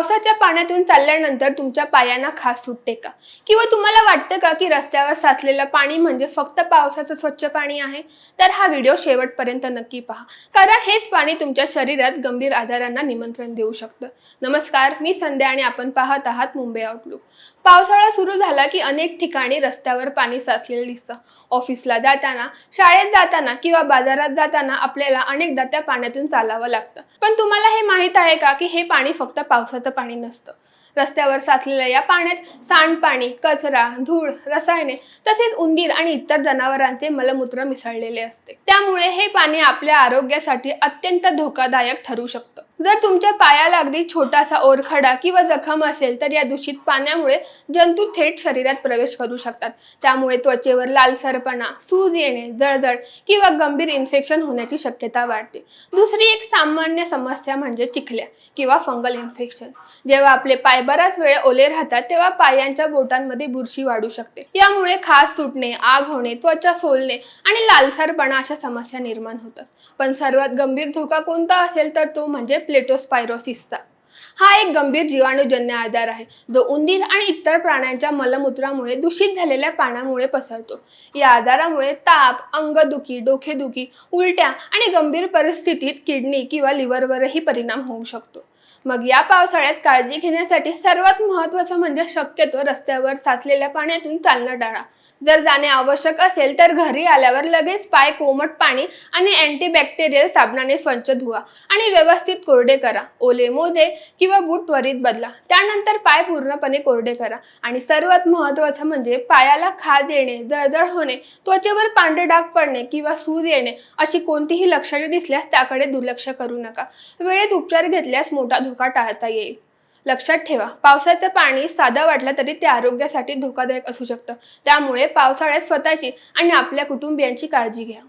पावसाच्या पाण्यातून चालल्यानंतर तुमच्या पायांना खाज सुटते का? किंवा तुम्हाला वाटतं का की रस्त्यावर साचलेलं पाणी म्हणजे फक्त पावसाचं स्वच्छ पाणी आहे? तर हा व्हिडिओ शेवटपर्यंत नक्की पहा, कारण हेच पाणी तुमच्या शरीरात गंभीर आजारांना निमंत्रण देऊ शकतं. नमस्कार, मी संध्या आणि आपण पाहत आहात मुंबई आउटलुक. पावसाळा सुरू झाला की अनेक ठिकाणी रस्त्यावर पाणी साचलेलं दिसतं. ऑफिसला जाताना, शाळेत जाताना किंवा बाजारात जाताना आपल्याला अनेकदा त्या पाण्यातून चालावं लागतं. पण तुम्हाला हे माहीत आहे का की हे पाणी फक्त पावसाचं पाणी नसतं. रस्त्यावर साचलेल्या या पाण्यात सांडपाणी, कचरा, धूळ, रसायने तसेच उंदीर आणि इतर जनावरांचे मलमूत्र मिसळलेले असते. त्यामुळे हे पाणी आपल्या आरोग्यासाठी अत्यंत धोकादायक ठरू शकतं. जर तुमच्या पायाला अगदी छोटासा ओरखडा किंवा जखम असेल तर या दूषित पाण्यामुळे जंतू थेट शरीरात प्रवेश करू शकतात. त्यामुळे त्वचेवर लालसरपणा, सूज येणे, जळजळ किंवा गंभीर इन्फेक्शन होण्याची शक्यता वाढते. दुसरी एक सामान्य समस्या म्हणजे चिखल्या किंवा फंगल इन्फेक्शन. जेव्हा आपले पाय बराच वेळ ओले राहतात तेव्हा पायांच्या बोटांमध्ये बुरशी वाढू शकते. यामुळे खाज सुटणे, आग होणे, त्वचा सोलणे आणि लालसरपणा अशा समस्या निर्माण होतात. पण सर्वात गंभीर धोका कोणता असेल तर तो म्हणजे लेप्टोस्पायरोसिसचा. हा एक गंभीर जीवाणूजन्य आजार आहे जो उंदीर आणि इतर प्राण्यांच्या मलमूत्रामुळे दूषित झालेल्या पाण्यामुळे पसरतो. या आजारामुळे ताप, अंगदुखी, डोकेदुखी, उलट्या आणि गंभीर परिस्थितीत किडनी किंवा लिव्हरवरही परिणाम होऊ शकतो. मग या पावसाळ्यात काळजी घेण्यासाठी सर्वात महत्त्वाचं म्हणजे शक्यतो रस्त्यावर साचलेल्या पाण्यातून चालणं टाळा. जर जाणे आवश्यक असेल तर घरी आल्यावर लगेच पाय कोमट पाणी आणि अँटीबॅक्टेरियल साबणाने स्वच्छ धुवा आणि व्यवस्थित कोरडे करा. ओले मोजे किंवा बूट त्वरित बदला. त्यानंतर पाय पूर्णपणे कोरडे करा आणि सर्वात महत्त्वाचं म्हणजे पायाला खाज येणे, जळजळ होणे, त्वचेवर पांढरे डाग पडणे किंवा सूज येणे अशी कोणतीही लक्षणे दिसल्यास त्याकडे दुर्लक्ष करू नका. वेळेत उपचार घेतल्यास मोठा धोका टाळता येईल. लक्षात ठेवा, पावसाचं पाणी साधं वाटलं तरी ते आरोग्यासाठी धोकादायक असू शकतं. त्यामुळे पावसाळ्यात स्वतःची आणि आपल्या कुटुंबियांची काळजी घ्या.